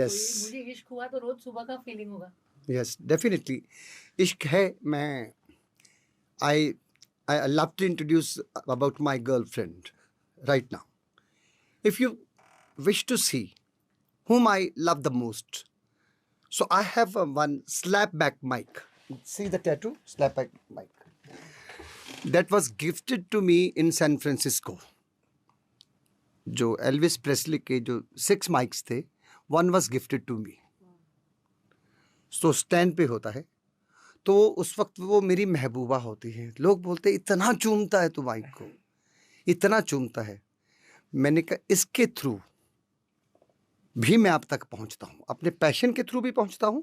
Yes मुझे इश्क हुआ तो रोज सुबह का फीलिंग होगा। यस डेफिनेटली इश्क है। मैं I I love to introduce about my girlfriend right now. If you wish to see whom I love the most, so I have one slapback mic. See the tattoo? Slapback mic. That was gifted to me in San Francisco. जो Elvis Presley के जो 6 mics थे, one was gifted to me. तो stand पे होता है. तो उस वक्त वो मेरी महबूबा होती है. लोग बोलते इतना चूमता है तू माइक को, इतना चूमता है. मैंने कहा इसके थ्रू भी मैं आप तक पहुंचता हूं, अपने पैशन के थ्रू भी पहुंचता हूं,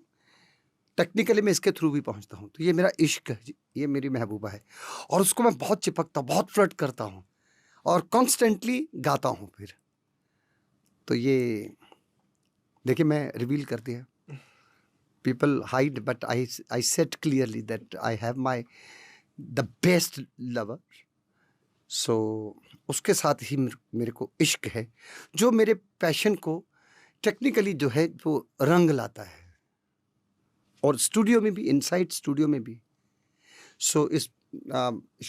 टेक्निकली मैं इसके थ्रू भी पहुंचता हूं. तो ये मेरा इश्क है, ये मेरी महबूबा है और उसको मैं बहुत चिपकता हूं, बहुत फ्लर्ट करता हूं और कॉन्स्टेंटली गाता हूं. फिर तो ये देखिए मैं रिवील कर दिया. People hide but I said clearly that I have my the best lover. So उसके साथ ही मेरे को इश्क है जो मेरे पैशन को टेक्निकली जो है वो रंग लाता है और स्टूडियो में भी, इनसाइड स्टूडियो में भी. सो इस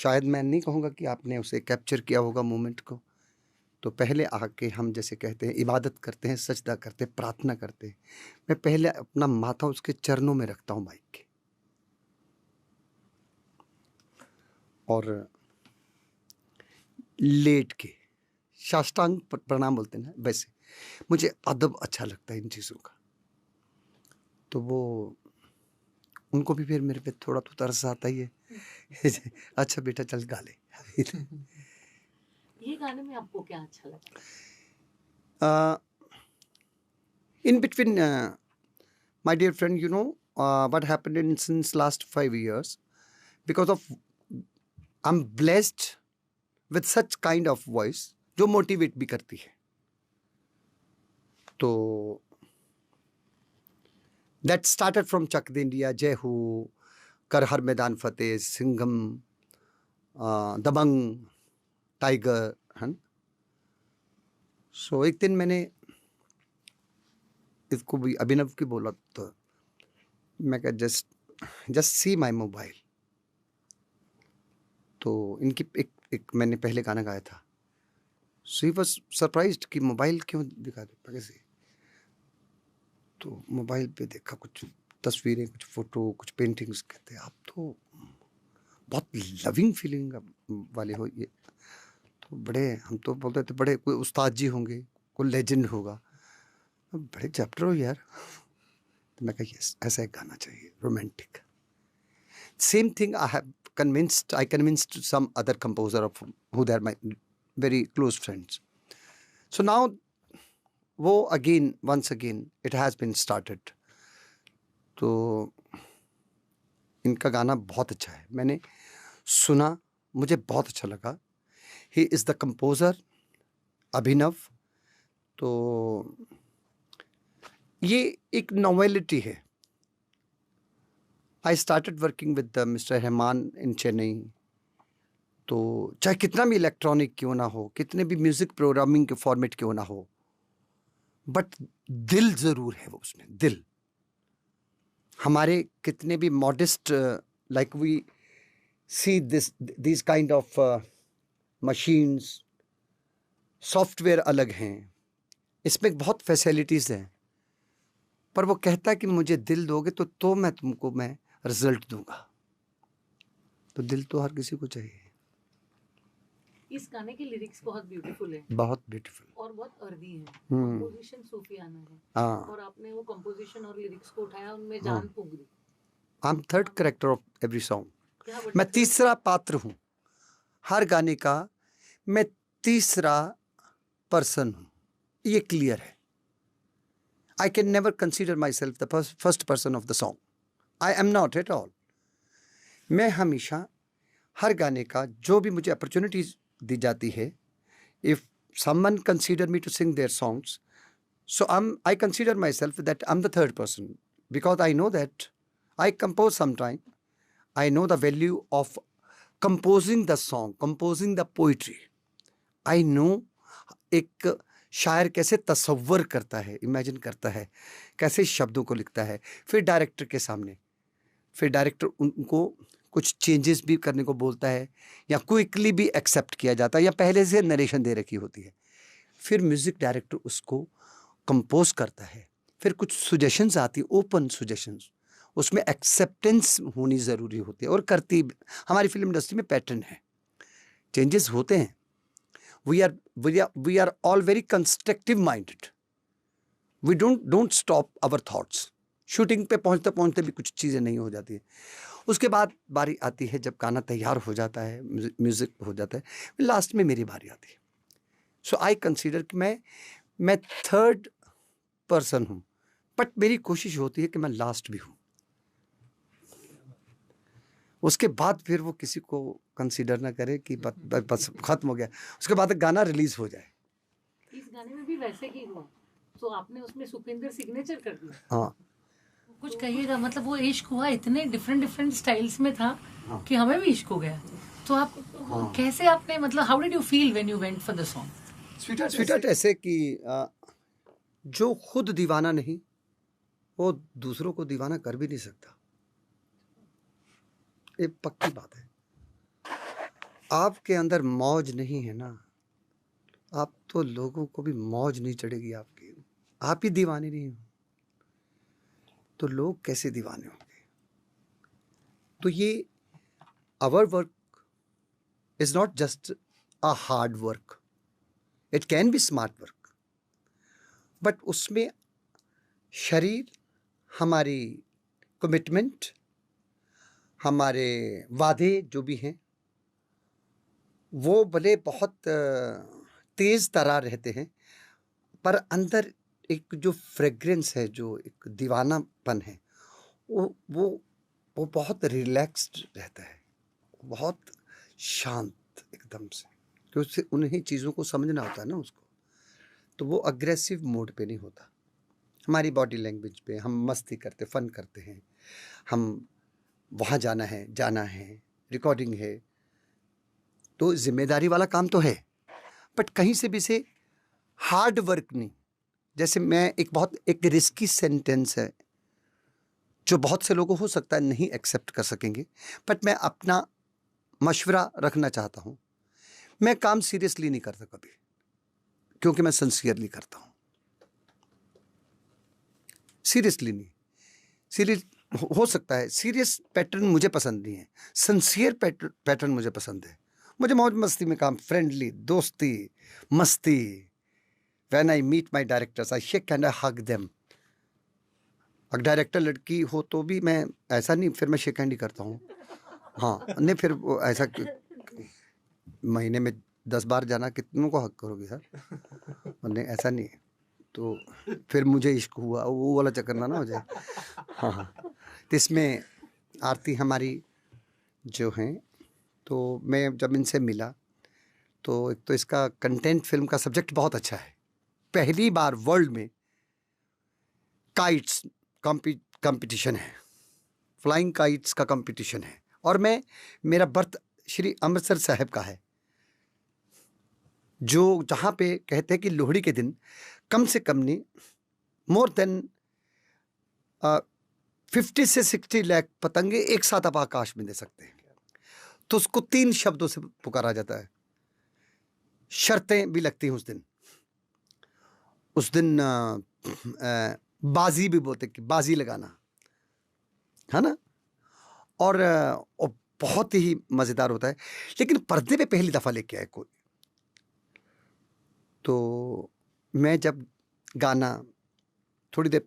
शायद मैं नहीं कहूँगा कि आपने उसे कैप्चर किया होगा मोमेंट को. तो पहले आके हम जैसे कहते हैं इबादत करते हैं, सजदा करते हैं, प्रार्थना करते हैं. मैं पहले अपना माथा उसके चरणों में रखता हूँ माइक के और लेट के साष्टांग प्रणाम बोलते हैं ना, वैसे मुझे अदब अच्छा लगता है इन चीज़ों का. तो वो उनको भी फिर मेरे पे थोड़ा तो तरस आता ही है. अच्छा बेटा चल गा ले. ये गाने में आपको क्या अच्छा लगा? In between, my dear friend, you know what happened in since last 5 years, because of I'm blessed with such kind of voice जो मोटिवेट भी करती है. तो that started from चक दे इंडिया, जय हो, कर हर मैदान फतेह, सिंघम, दबंग, टाइगर, है ना. सो एक दिन मैंने इसको भी अभिनव की बोला, तो मैं कहा जस्ट सी माई मोबाइल. तो इनकी एक मैंने पहले गाना गाया था. सो ही वॉज सरप्राइज्ड कि मोबाइल क्यों दिखा दे कैसे. तो मोबाइल पे देखा कुछ तस्वीरें, कुछ फोटो, कुछ पेंटिंग्स. कहते आप तो बहुत लविंग फीलिंग वाले हो. ये तो बड़े, हम तो बोलते थे बड़े कोई उस्ताद जी होंगे, कोई लेजेंड होगा, बड़े चैप्टर हो यार. तो मैं कहा यस, ऐसा एक गाना चाहिए romantic. Same thing I convinced some other composer of who they are my very close friends. So now वो once again it has been started. तो इनका गाना बहुत अच्छा है, मैंने सुना, मुझे बहुत अच्छा लगा. He is the composer Abhinav. तो ये एक नॉवेलिटी है. I started working with mister Rahman in Chennai. तो चाहे कितना भी इलेक्ट्रॉनिक क्यों ना हो, कितने भी म्यूज़िक प्रोग्रामिंग के फॉर्मेट क्यों ना हो, बट दिल ज़रूर है वो उसमें. दिल हमारे कितने भी modest, like we see this kind of machines, software अलग हैं, इसमें बहुत फैसिलिटीज़ हैं, पर वो कहता है कि मुझे दिल दोगे तो मैं तुमको मैं रिजल्ट दूंगा. तो दिल तो हर किसी को चाहिए. इस गाने के लिरिक्स बहुत ब्यूटीफुल है, बहुत ब्यूटीफुल और बहुत अर्दी है. कंपोजिशन सूफियाना है. हाँ. और आपने वो कंपोजिशन और लिरिक्स को उठाया, उनमें जान फूंक दी. I am third character of every song. मैं तीसरा पात्र हूँ हर गाने का. मैं तीसरा पर्सन हूँ, ये क्लियर है. I can never consider myself the first person of the song. I am not at all. मैं हमेशा हर गाने का जो भी मुझे अपॉर्चुनिटीज दी जाती है, if someone consider me to sing their songs, so I consider myself that I'm the third person, because I know that I compose sometime. I know the value of composing the song, composing the poetry. I know एक शायर कैसे तसव्वुर करता है, imagine करता है, कैसे शब्दों को लिखता है, फिर डायरेक्टर के सामने, फिर डायरेक्टर उनको कुछ चेंजेस भी करने को बोलता है या क्विकली भी एक्सेप्ट किया जाता है या पहले से नरेशन दे रखी होती है, फिर म्यूज़िक डायरेक्टर उसको कंपोज करता है, फिर कुछ सुजेशंस आती, ओपन सुजेशंस, उसमें एक्सेप्टेंस होनी ज़रूरी होती है और करती हमारी फिल्म इंडस्ट्री में पैटर्न है, चेंजेस होते हैं। We are all very constructive minded, we don't stop our thoughts. Shooting पे पहुंचते पहुंचते भी कुछ चीज़ें नहीं हो जाती है। उसके बाद बारी आती है जब गाना तैयार हो जाता है, म्यूज़िक हो जाता है, लास्ट में मेरी बारी आती है। सो आई कंसीडर कि मैं थर्ड पर्सन हूँ, बट मेरी कोशिश होती है कि मैं लास्ट भी हूँ। उसके बाद फिर वो किसी को कंसीडर ना करे कि बस खत्म हो गया, उसके बाद गाना रिलीज हो जाए। इस गाने में भी वैसे ही हुआ, तो आपने उसमें सुपिंदर सिग्नेचर कर दिया। हाँ, कुछ कहिएगा, मतलब वो इश्क हुआ इतने डिफरेंट स्टाइल्स में था हाँ। कि हमें भी इश्क हो गया। तो आप कैसे आपने, मतलब how did you feel when you went for the song? Sweetheart ऐसे कि जो खुद दीवाना नहीं वो दूसरों को दीवाना कर भी नहीं सकता, ये पक्की बात है। आपके अंदर मौज नहीं है ना, आप तो लोगों को भी मौज नहीं चढ़ेगी आपकी, आप ही दीवाने नहीं हो तो लोग कैसे दीवाने होंगे। तो ये our work is not just a hard work, it can be smart work, but उसमें शरीर, हमारी कमिटमेंट, हमारे वादे जो भी हैं वो भले बहुत तेज़ तरार रहते हैं, पर अंदर एक जो फ्रेग्रेंस है, जो एक दीवानापन है, वो बहुत रिलैक्स्ड रहता है, बहुत शांत एकदम से, क्योंकि उससे उन्हीं चीज़ों को समझना होता है ना उसको, तो वो अग्रेसिव मोड पे नहीं होता। हमारी बॉडी लैंग्वेज पे हम मस्ती करते, फन करते हैं, हम वहाँ जाना है, रिकॉर्डिंग है, तो जिम्मेदारी वाला काम तो है, बट कहीं से भी से हार्ड वर्क नहीं। जैसे मैं एक रिस्की सेंटेंस है जो बहुत से लोगों हो सकता है नहीं एक्सेप्ट कर सकेंगे, बट मैं अपना मशवरा रखना चाहता हूँ। मैं काम सीरियसली नहीं करता कभी, क्योंकि मैं सिंसियरली करता हूँ। सीरियसली नहीं, सीरियस हो सकता है, सीरियस पैटर्न मुझे पसंद नहीं है, सिंसियर पैटर्न मुझे पसंद है। मुझे मौज मस्ती में काम, फ्रेंडली, दोस्ती, मस्ती। When I meet my directors I shake and I hug them. अगर डायरेक्टर लड़की हो तो भी मैं ऐसा नहीं, फिर मैं शेक हैंड ही करता हूँ। हाँ, नहीं फिर वो ऐसा महीने में 10 बार जाना कितनों को हक करोगे सर, नहीं ऐसा नहीं है। तो फिर मुझे इश्क हुआ, वो वाला चक्कर ना हो जाए। हाँ हाँ, तो इसमें आरती हमारी जो हैं, तो मैं जब इनसे मिला तो एक तो इसका कंटेंट, फिल्म का सब्जेक्ट बहुत अच्छा है। पहली बार वर्ल्ड में काइट्स कंपटीशन है, फ्लाइंग काइट्स का कंपटीशन है, और मेरा बर्थ श्री अमृतसर साहिब का है, जो जहाँ पे कहते हैं कि लोहड़ी के दिन कम से कम नहीं, मोर देन 50 से 60 लाख पतंगे एक साथ आप आकाश में दे सकते हैं। तो उसको 3 शब्दों से पुकारा जाता है। शर्तें भी लगती हैं उस दिन बाजी भी बोलते कि बाजी लगाना है ना, और बहुत ही मज़ेदार होता है। लेकिन पर्दे पे पहली दफ़ा लेके आए कोई, तो मैं जब गाना थोड़ी देर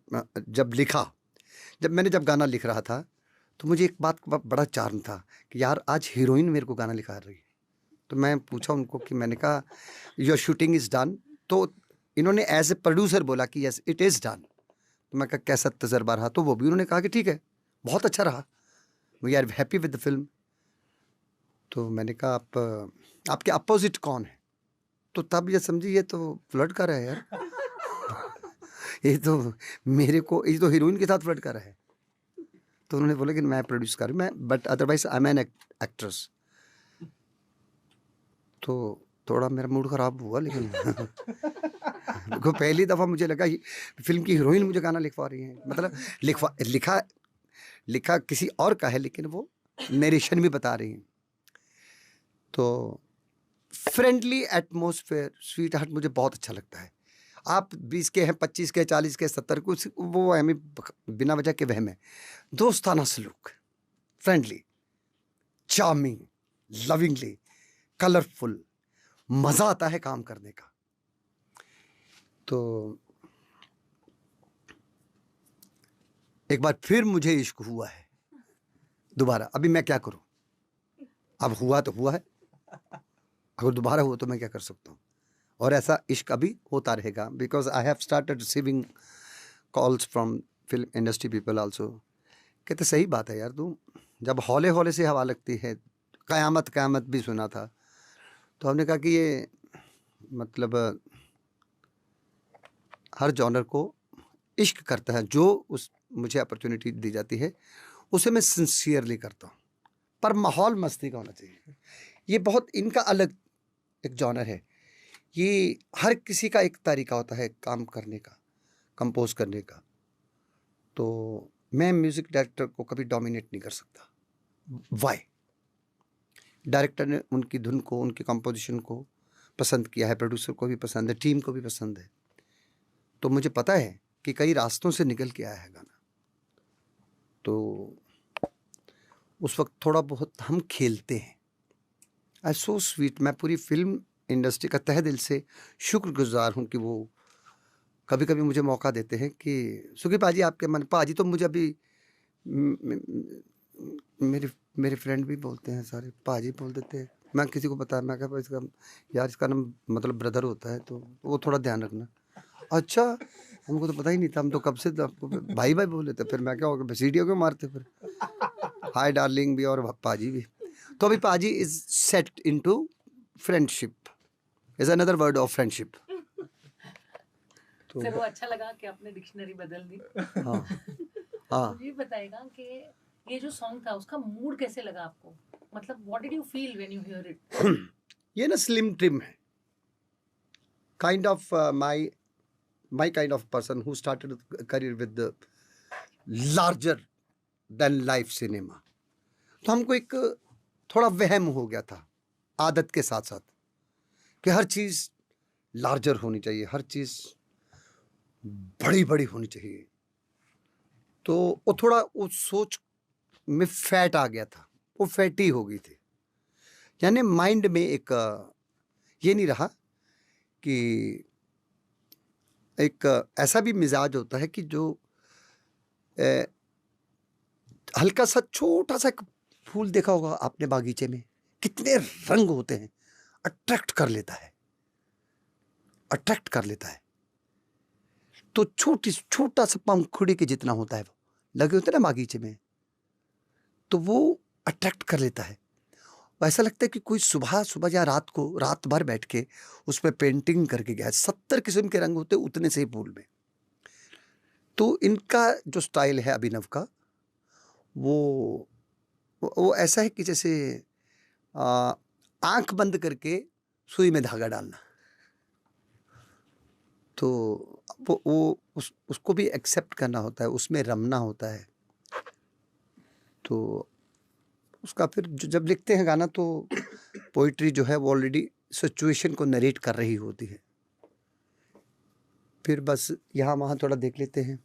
जब मैंने गाना लिख रहा था, तो मुझे एक बात का बड़ा चार्म था कि यार आज हीरोइन मेरे को गाना लिखा रही है। तो मैं पूछा उनको कि मैंने कहा योर शूटिंग इज़ डन, तो इन्होंने एज ए प्रोड्यूसर बोला कि यस इट इज़ डन। तो मैं कहा कैसा तजर्बा रहा, तो वो भी उन्होंने कहा कि ठीक है, बहुत अच्छा रहा, we are happy with the film. तो मैंने कहा आपके अपोजिट कौन है, तो तब ये समझी ये तो फ्लर्ट कर रहा है यार ये तो हीरोइन के साथ फ्लर्ट कर रहा है। तो उन्होंने बोला कि मैं प्रोड्यूस कर रही, मैं but otherwise I am an actress. तो थोड़ा मेरा मूड ख़राब हुआ, लेकिन देखो पहली दफ़ा मुझे लगा ये फ़िल्म की हीरोइन मुझे गाना लिखवा रही हैं। मतलब लिखा किसी और का है, लेकिन वो नरेशन भी बता रही हैं। तो फ्रेंडली एटमॉस्फेयर, स्वीट हार्ट मुझे बहुत अच्छा लगता है। आप 20 के हैं, 25 के, 40 के, 70 कुछ वो हमें बिना वजह के वहम है। दोस्ताना सलूक, फ्रेंडली, चार्मिंग, लविंगली, कलरफुल, मज़ा आता है काम करने का। तो एक बार फिर मुझे इश्क हुआ है दोबारा। अभी मैं क्या करूं? अब हुआ तो हुआ है, अगर दोबारा हुआ तो मैं क्या कर सकता हूं? और ऐसा इश्क अभी होता रहेगा, because I have started receiving calls from film industry people also. कहते सही बात है यार, तू जब हौले हौले से हवा लगती है, क़यामत क़यामत भी सुना था, तो हमने कहा कि ये मतलब हर जॉनर को इश्क करता है। जो उस मुझे अपॉर्चुनिटी दी जाती है उसे मैं सिंसियरली करता हूँ, पर माहौल मस्ती का होना चाहिए। ये बहुत इनका अलग एक जॉनर है। ये हर किसी का एक तरीका होता है काम करने का, कंपोज करने का। तो मैं म्यूज़िक डायरेक्टर को कभी डोमिनेट नहीं कर सकता। वाई? डायरेक्टर ने उनकी धुन को, उनकी कंपोजिशन को पसंद किया है, प्रोड्यूसर को भी पसंद है, टीम को भी पसंद है। तो मुझे पता है कि कई रास्तों से निकल के आया है गाना। तो उस वक्त थोड़ा बहुत हम खेलते हैं। आई सो स्वीट। मैं पूरी फिल्म इंडस्ट्री का तहे दिल से शुक्रगुजार हूँ कि वो कभी कभी मुझे मौका देते हैं कि सुखी पाजी आपके मन। पाजी तो मुझे अभी मेरे मेरे फ्रेंड भी बोलते हैं, सारे पाजी बोल देते हैं। मैं किसी को बताया, मैं कहा इसका यार इसका नाम मतलब ब्रदर होता है, तो वो थोड़ा ध्यान रखना। अच्छा, हमको तो पता ही नहीं था, हम तो कब से तो आपको भाई भाई बोले थे। फिर मैं क्या होगा, सीढ़ियों क्यों मारते फिर? हाय डार्लिंग भी और पाजी भी। तो अभी पाजी is set into friendship, is another word of friendship. Sir वो अच्छा लगा कि आपने डिक्शनरी बदल दी। हाँ हाँ। मुझे बताएगा कि ये जो सॉन्ग था उसका मूड कैसे लगा आपको? मतलब what did you feel when you here it? ये ना स्लिम ट्रिम है, kind of my kind of person who started a career with the larger than life cinema. तो हमको एक थोड़ा वहम हो गया था आदत के साथ साथ कि हर चीज़ लार्जर होनी चाहिए, हर चीज़ बड़ी बड़ी होनी चाहिए। तो वो थोड़ा उस सोच में फैट आ गया था, वो फैटी हो गई थी। यानी माइंड में एक ये नहीं रहा कि एक ऐसा भी मिजाज होता है कि जो हल्का सा छोटा सा एक फूल देखा होगा आपने बागीचे में, कितने रंग होते हैं, अट्रैक्ट कर लेता है, अट्रैक्ट कर लेता है। तो छोटा सा पंखुड़ी के जितना होता है, वो लगे होते हैं ना बागीचे में, तो वो अट्रैक्ट कर लेता है। ऐसा लगता है कि कोई सुबह सुबह या रात भर बैठ के उस पर पेंटिंग करके गया है। 70 किस्म के रंग होते उतने से ही फूल में। तो इनका जो स्टाइल है अभिनव का, वो ऐसा है कि जैसे आंख बंद करके सुई में धागा डालना। तो उसको भी एक्सेप्ट करना होता है, उसमें रमना होता है। तो उसका फिर जब लिखते हैं गाना, तो पोइट्री जो है वो ऑलरेडी सिचुएशन को नरेट कर रही होती है। फिर बस यहाँ वहाँ थोड़ा देख लेते हैं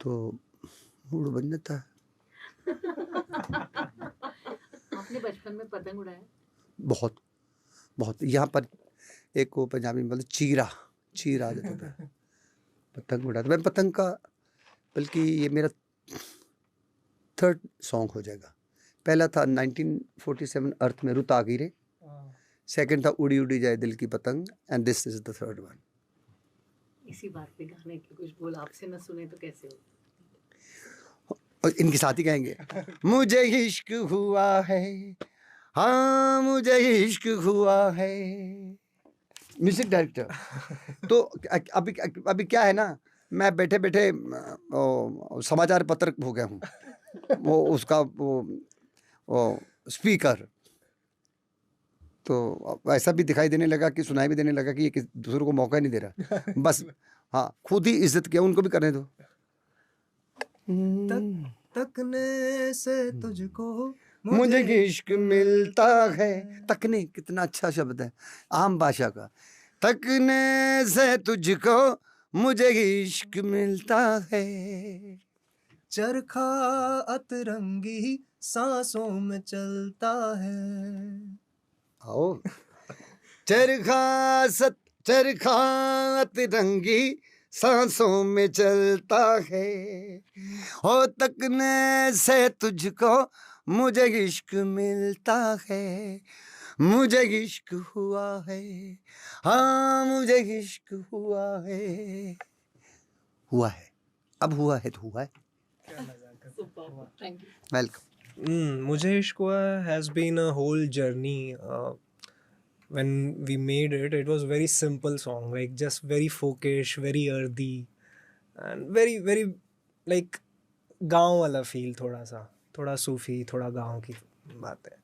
तो मूड बन जाता है। आपने बचपन में पतंग उड़ाया? बहुत बहुत। यहाँ पर एक वो पंजाबी मतलब चीरा आ जाता था, पतंग उड़ाता। मैं पतंग का, बल्कि ये मेरा 3rd सॉन्ग हो जाएगा। पहला था 1947 अर्थ में रुत आ गई रे, सेकंड था उड़ी उड़ी जाए दिल की पतंग, and this is the 3rd one. इसी बात पे गाने के कुछ बोल आपसे न सुने तो कैसे हो? और इनके साथ ही कहेंगे मुझे इश्क हुआ है, हाँ मुझे इश्क हुआ है। म्यूजिक डायरेक्टर तो अभी क्या है ना, मैं बैठे बैठे समाचार पत्र हो गया हूँ, वो उसका वो स्पीकर। तो ऐसा भी दिखाई देने लगा कि सुनाई भी देने लगा कि ये दूसरों को मौका ही नहीं दे रहा, बस हाँ खुद ही इज्जत किया, उनको भी करने दो। तकने से तुझको मुझे इश्क मिलता है। तकने कितना अच्छा शब्द है आम भाषा का। तकने से तुझको मुझे इश्क मिलता है। चरखा अतरंगी सांसों में चलता है। आओ चरखा अतरंगी सांसों में चलता है। हो तकने से तुझको मुझे इश्क मिलता है। मुझे इश्क हुआ है, हाँ मुझे इश्क हुआ है। हुआ है, अब हुआ है तो हुआ है। Thank you. वेलकम। मुझे इश्क हुआ has been a whole journey. When we made it, it was very simple song, like just very folkish, very earthy, and very very like गाँव वाला feel, थोड़ा सूफी, थोड़ा गाँव की बात है.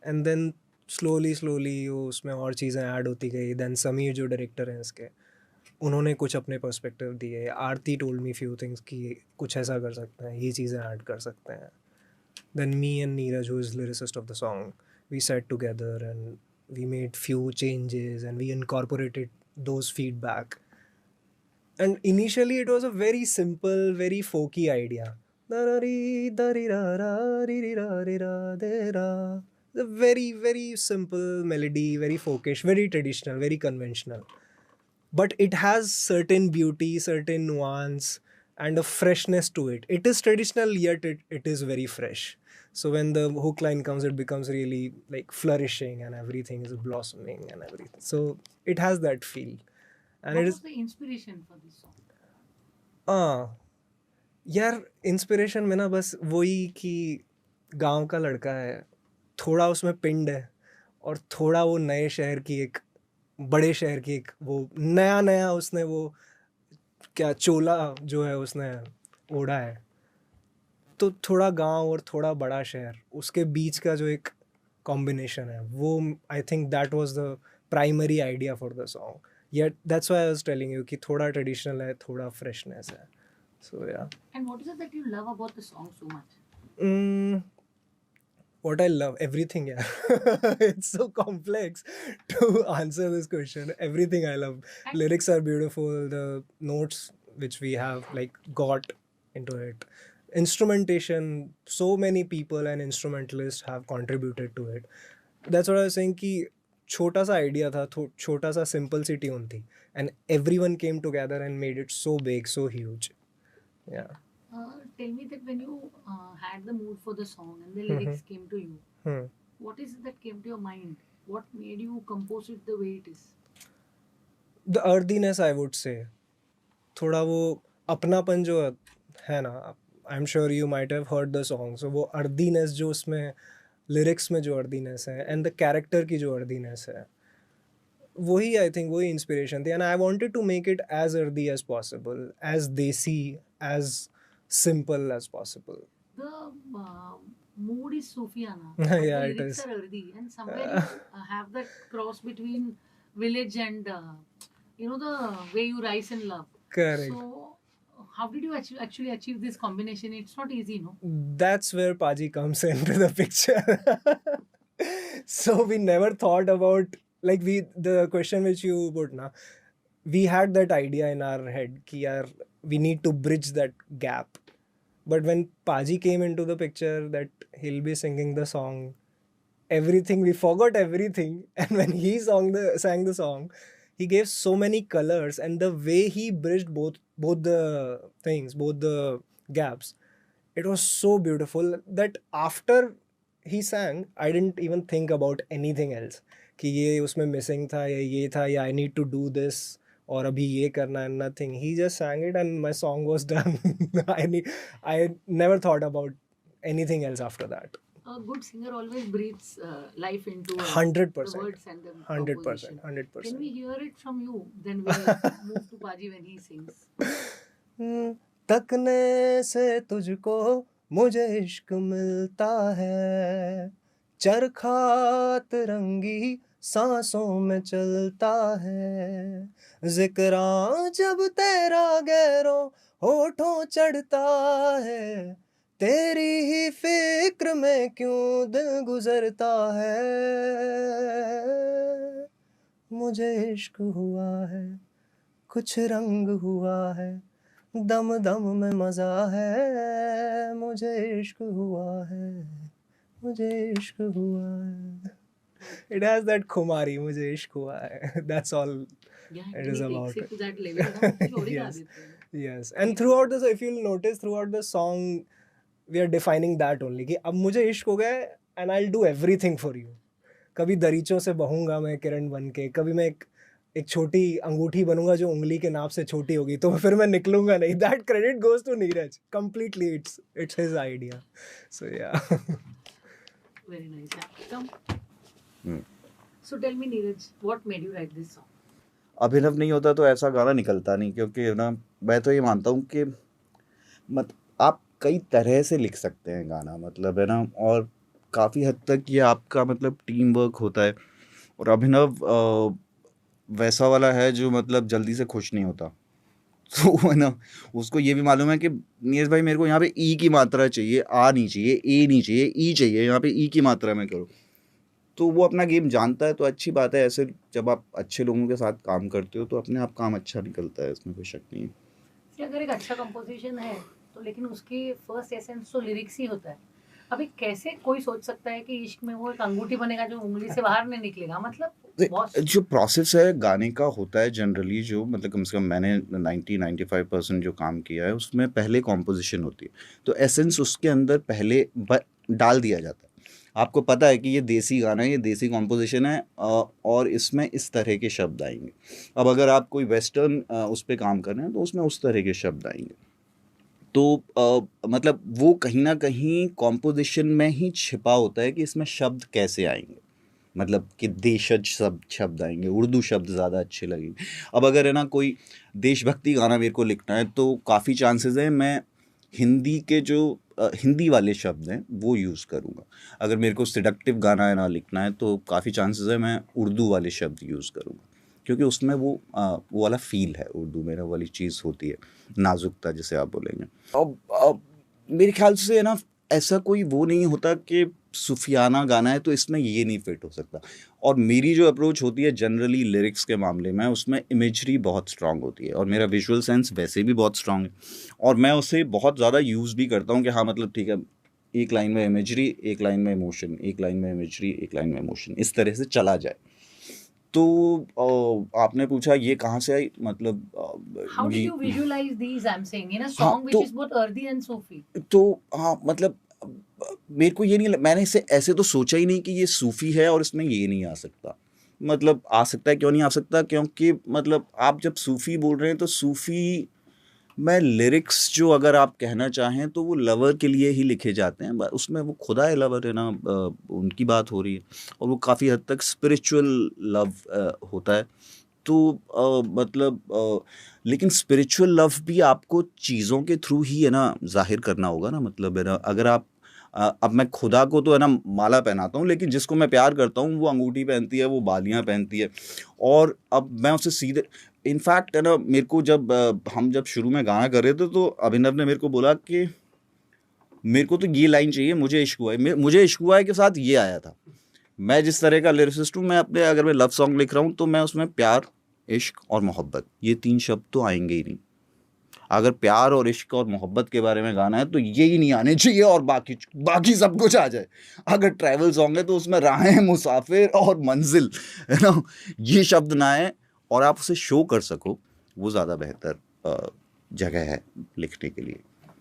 And then slowly वो उसमें और चीज़ें ऐड होती गई. Then समीर जो डायरेक्टर हैं इसके, उन्होंने कुछ अपने पर्सपेक्टिव दिए. आरती told me few things कि कुछ ऐसा कर सकते हैं, ये चीज़ें ऐड कर सकते हैं. Then me and Neeraj, who is lyricist of the song, we sat together and we made few changes and we incorporated those feedback. And initially it was a very simple, very folky idea. A very, very simple melody, very folkish, very traditional, very conventional. But it has certain beauty, certain nuance, and a freshness to it. It is traditional, yet it is very fresh. So when the hook line comes, it becomes really like flourishing and everything is blossoming and everything. So it has that feel. And What it was is the inspiration for this song? यार inspiration में ना बस वही कि गांव का लड़का है, थोड़ा उसमें पिंड है और थोड़ा वो नए शहर की एक बड़े शहर की एक वो नया उसने वो क्या चोला जो है उसने ओढ़ा है. तो थोड़ा गांव और थोड़ा बड़ा शहर उसके बीच का जो एक कॉम्बिनेशन है वो I think that was the primary idea for the song. Yet that's why I was telling you कि थोड़ा ट्रेडिशनल है, थोड़ा फ्रेशनेस है. सो या. And what is it that you love about the song so much? What I love, everything, yeah. It's so complex to answer this question. Everything I love. Lyrics are beautiful. The notes which we have like got into it. Instrumentation, so many people and instrumentalists have contributed to it. That's what I was saying कि छोटा सा idea था, छोटा सा simple सी tune थी, and everyone came together and made it so big, so huge. Yeah. Tell me that when you had the mood for the song and the lyrics came to you, what is it that came to your mind? What made you compose it the way it is? The earthiness, I would say. थोड़ा वो अपनापन जो है ना, I am sure you might have heard the song. So वो earthiness जो उसमें lyrics में जो earthiness है एंड द कैरेक्टर की जो earthiness है, वही आई थिंक वही इंस्पिरेशन थी. And I wanted to make it as earthy as possible, as देसी, as simple as possible. The mood is Sufiana. Yeah, the it lyrics is. are earthy, and somewhere you have that cross between village and the way you rise in love. Correct. So, how did you actually achieve this combination? It's not easy, no? That's where Paji comes into the picture. So we never thought about like the question which you put na, we had that idea in our head कि यार we need to bridge that gap. But when Paji came into the picture that he'll be singing the song, everything, we forgot everything. And when he sang the song, he gave so many colors, and the way he bridged both the things, both the gaps, it was so beautiful that after he sang, I didn't even think about anything else कि ये उसमें missing था या ये था या I need to do this और अभी ये करना है. Nothing. He just sang it and my song was done. I never thought about anything else after that. A good singer always breathes life into 100%. the words and the 100%. composition. 100%. Can we hear it from you? Then we'll move to Paji when he sings. तकने से तुझको मुझे इश्क मिलता है, चरखा तिरंगी सांसों में चलता है, जिक्रा जब तेरा गैरों होठों चढ़ता है, तेरी ही फिक्र में क्यों दिल गुजरता है, मुझे इश्क हुआ है, कुछ रंग हुआ है, दम दम में मजा है, मुझे इश्क हुआ है, मुझे इश्क हुआ है. It has that Kumari, मुझे इश्क हुआ है. That's all Yeah, it is about. Take it to that level ना, कुछ और ही गा Yes. देते हैं. Yes. And throughout this, if you'll notice, throughout the song, we are defining that only कि अब मुझे इश्क हो गया है and I'll do everything for you. कभी दरीचों से बहूंगा मैं किरण बन के, कभी मैं एक छोटी अंगूठी बनूंगा जो उंगली के नाप से छोटी होगी, तो फिर मैं निकलूंगा नहीं. That credit goes to Neeraj completely. It's his idea. So yeah. Very nice. Yeah. Come. So tell me, Neeraj, what made you write this song? अभिनव नहीं होता तो ऐसा गाना निकलता नहीं, क्योंकि ना मैं तो ये मानता हूँ कि आप कई तरह से लिख सकते हैं गाना, मतलब है ना, और काफ़ी हद तक ये आपका मतलब टीम वर्क होता है. और अभिनव वैसा वाला है जो मतलब जल्दी से खुश नहीं होता, तो है ना, उसको ये भी मालूम है कि नीरज भाई मेरे को यहाँ पे ई की मात्रा चाहिए, आ नहीं चाहिए, ए नहीं चाहिए, ई चाहिए, यहाँ पे ई की मात्रा में करो. तो वो अपना गेम जानता है, तो अच्छी बात है. ऐसे जब आप अच्छे लोगों के साथ काम करते हो तो अपने आप काम अच्छा निकलता है, इसमें कोई शक नहीं है. कि अगर एक अच्छा कंपोजिशन है तो लेकिन उसकी फर्स्ट एसेंस तो लिरिक्स ही होता है. अभी कैसे कोई सोच सकता है कि इश्क में वो एक अंगूठी बनेगा जो उंगली से बाहर नहीं निकलेगा, मतलब जो प्रोसेस है गाने का होता है जनरली, जो मतलब कम से कम मैंने 90-95% जो काम किया है उसमें पहले कॉम्पोजिशन होती है, तो एसेंस उसके अंदर पहले डाल दिया जाता है. आपको पता है कि ये देसी गाना है, ये देसी कॉम्पोजिशन है, और इसमें इस तरह के शब्द आएंगे. अब अगर आप कोई वेस्टर्न उस पर काम कर रहे हैं तो उसमें उस तरह के शब्द आएंगे. तो मतलब वो कहीं ना कहीं कॉम्पोजिशन में ही छिपा होता है कि इसमें शब्द कैसे आएंगे, मतलब कि देशज शब्द आएंगे, उर्दू शब्द ज़्यादा अच्छे लगेंगे. अब अगर है ना कोई देशभक्ति गाना मेरे को लिखना है तो काफ़ी चांसेस हैं मैं हिंदी के जो हिंदी वाले शब्द हैं वो यूज़ करूँगा. अगर मेरे को सिडक्टिव गाना है ना लिखना है तो काफ़ी चांसेस है मैं उर्दू वाले शब्द यूज़ करूँगा, क्योंकि उसमें वो वाला फील है, उर्दू में वाली चीज़ होती है, नाजुकता जिसे आप बोलेंगे. अब मेरे ख्याल से है ना ऐसा कोई वो नहीं होता कि सूफियाना गाना है तो इसमें ये नहीं फिट हो सकता. और मेरी जो अप्रोच होती है जनरली लिरिक्स के मामले में, उसमें इमेजरी बहुत स्ट्रांग होती है और मेरा विजुअल सेंस वैसे भी बहुत स्ट्रांग है, और मैं उसे बहुत ज़्यादा यूज़ भी करता हूँ कि हाँ मतलब ठीक है, एक लाइन में इमेजरी, एक लाइन में इमोशन, एक लाइन में इमेजरी, एक लाइन में इमोशन, इस तरह से चला जाए. तो आपने पूछा ये कहाँ से आई, मतलब how did you visualize these, I'm saying, in a song which is both earthy and Sufi? तो हाँ मतलब मेरे को ये नहीं, मैंने इसे ऐसे तो सोचा ही नहीं कि ये सूफी है और इसमें ये नहीं आ सकता. मतलब आ सकता है, क्यों नहीं आ सकता, क्योंकि मतलब आप जब सूफी बोल रहे हैं तो सूफी में लिरिक्स जो अगर आप कहना चाहें तो वो लवर के लिए ही लिखे जाते हैं, उसमें वो खुदा है लवर है ना, उनकी बात हो रही है, और वो काफ़ी हद तक स्पिरिचुअल लव होता है. तो मतलब लेकिन स्पिरिचुअल लव भी आपको चीज़ों के थ्रू ही है ना जाहिर करना होगा ना, मतलब है ना, अगर आप अब मैं खुदा को तो है ना माला पहनाता हूँ, लेकिन जिसको मैं प्यार करता हूँ वो अंगूठी पहनती है, वो बालियाँ पहनती है, और अब मैं उससे सीधे इनफैक्ट है ना, मेरे को जब हम जब शुरू में गाना कर रहे थे तो अभिनव ने मेरे को बोला कि मेरे को तो ये लाइन चाहिए, मुझे इश्क हुआ है, मुझे इश्क हुआ है के साथ ये आया था. मैं जिस तरह का लिरिसिस्ट हूँ, मैं अपने अगर मैं लव सॉन्ग लिख रहा हूँ तो मैं उसमें प्यार, इश्क और मोहब्बत, ये 3 शब्द तो आएंगे ही नहीं. अगर प्यार और इश्क और मोहब्बत के बारे में गाना है तो ये ही नहीं आने चाहिए और बाकी सब कुछ आ जाए. अगर ट्रैवल सॉन्ग है तो उसमें राहें, मुसाफिर और मंजिल, है ना, ये शब्द ना आए और आप उसे शो कर सको, वो ज़्यादा बेहतर जगह है लिखने के लिए.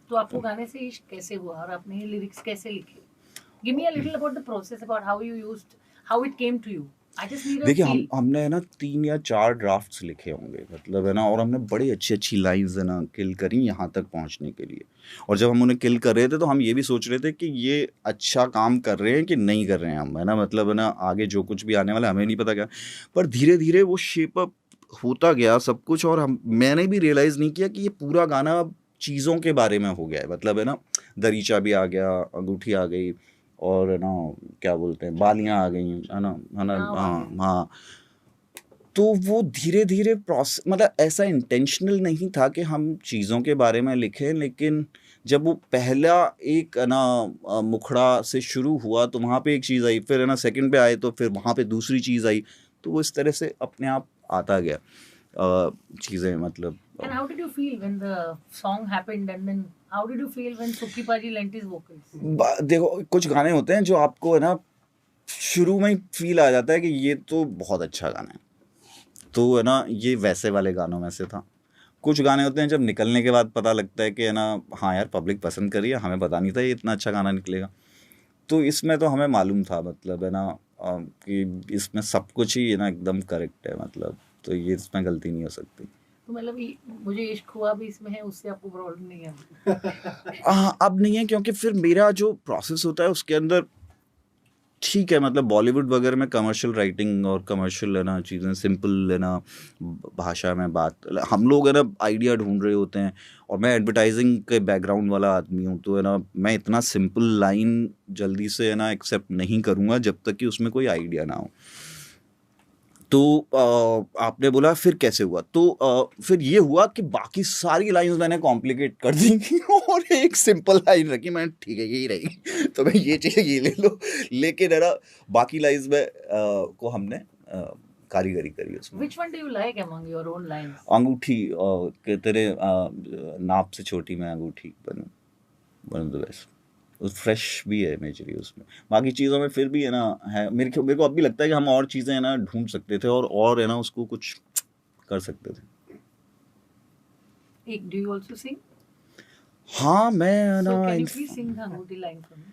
तो आपको गाने से इश्क कैसे हुआ और आपने ये लिरिक्स कैसे लिखे? Give me a little about the process, about how you used, how it came to you. I just need a देखिए feel. हमने है ना 3 या 4 ड्राफ्ट्स लिखे होंगे, मतलब है ना, और हमने बड़ी अच्छी लाइंस है ना किल करी यहाँ तक पहुँचने के लिए. और जब हम उन्हें किल कर रहे थे तो हम ये भी सोच रहे थे कि ये अच्छा काम कर रहे हैं कि नहीं कर रहे हैं हम, है ना, मतलब है ना, आगे जो कुछ भी आने वाला है हमें नहीं पता क्या. पर धीरे धीरे वो शेप अप होता गया सब कुछ, और मैंने भी रियलाइज़ नहीं किया कि ये पूरा गाना चीज़ों के बारे में हो गया है. मतलब है ना, दरीचा भी आ गया, अंगूठी आ गई, और है ना क्या बोलते हैं बालियां आ गई है ना नाव आ हाँ गई। हाँ। तो वो धीरे धीरे प्रोसेस मतलब ऐसा इंटेंशनल नहीं था कि हम चीज़ों के बारे में लिखें, लेकिन जब वो पहला एक है ना मुखड़ा से शुरू हुआ तो वहाँ पे एक चीज़ आई, फिर है ना सेकंड पे आए तो फिर वहाँ पे दूसरी चीज़ आई, तो वो इस तरह से अपने आप आता गया चीज़ें मतलब And how did you feel when the song happened, and then how did you feel when Suki Paji lent his vocals? देखो कुछ गाने होते हैं जो आपको है ना शुरू में ही फील आ जाता है कि ये तो बहुत अच्छा गाना है, तो है ना ये वैसे वाले गानों में से था। कुछ गाने होते हैं जब निकलने के बाद पता लगता है कि है ना हाँ यार पब्लिक पसंद करी है, हमें पता नहीं था ये इतना अच्छा गाना निकलेगा। तो इसमें तो हमें मालूम था मतलब है ना कि इसमें सब कुछ ही है ना एकदम करेक्ट है मतलब, तो ये इसमें गलती नहीं हो सकती। तो मतलब मुझे इश्क हुआ भी इसमें है, उससे आपको प्रॉब्लम नहीं है? अब नहीं है क्योंकि फिर मेरा जो प्रोसेस होता है उसके अंदर ठीक है मतलब बॉलीवुड वगैरह में कमर्शियल राइटिंग और कमर्शियल है ना चीज़ें सिंपल है ना भाषा में बात, हम लोग है ना आइडिया ढूंढ रहे होते हैं, और मैं एडवर्टाइजिंग के बैकग्राउंड वाला आदमी हूँ, तो है ना मैं इतना सिंपल लाइन जल्दी से है ना एक्सेप्ट नहीं करूँगा जब तक कि उसमें कोई आइडिया ना हो। तो आपने बोला फिर कैसे हुआ, तो फिर ये हुआ कि बाकी सारी लाइंस मैंने कॉम्प्लिकेट कर दी और एक सिंपल लाइन रखी, मैंने ठीक है यही रहेगी तो मैं ये चाहिए ये ले लो, लेकिन है ना बाकी लाइंस में को हमने कारीगरी करी उसमें। Which one do you like among your own lines? अंगूठी के तेरे नाप से छोटी मैं अंगूठी बनूं, one of the best, fresh भी है इमेजरी उसमें। बाकी चीज़ों में फिर भी है ना है मेरे को अब भी लगता है कि हम और चीज़ें है ना ढूंढ सकते थे और है ना उसको कुछ कर सकते थे। Do you also sing? हाँ मैं है So ना can you in- please sing the Angoothi line for me?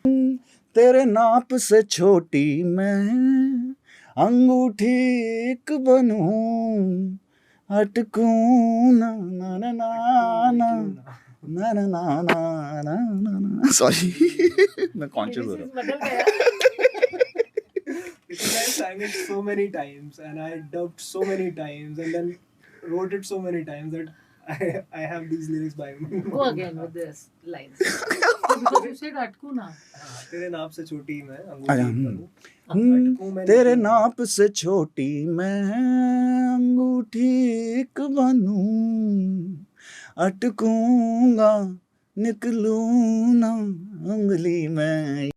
तेरे नाप से छोटी मैं अंगूठी एक बनूं, अटकूं ना ना ना ना ना ना ना ना ना ना ना, सॉरी मैं कॉन्शियस हो रहा हूँ। बदल गया। Because I sang it so many times and I dubbed so many times and then wrote it so many times that I have these lyrics by me. Go again with this lines. Because you said अटकू ना. तेरे नाप से छोटी मैं अरे, अंगूठी बनूं, अटकूं मैं तेरे निकलूं। नाप से छोटी मैं अंगूठी एक बनूं, अटकूंगा निकलूं ना उंगली में।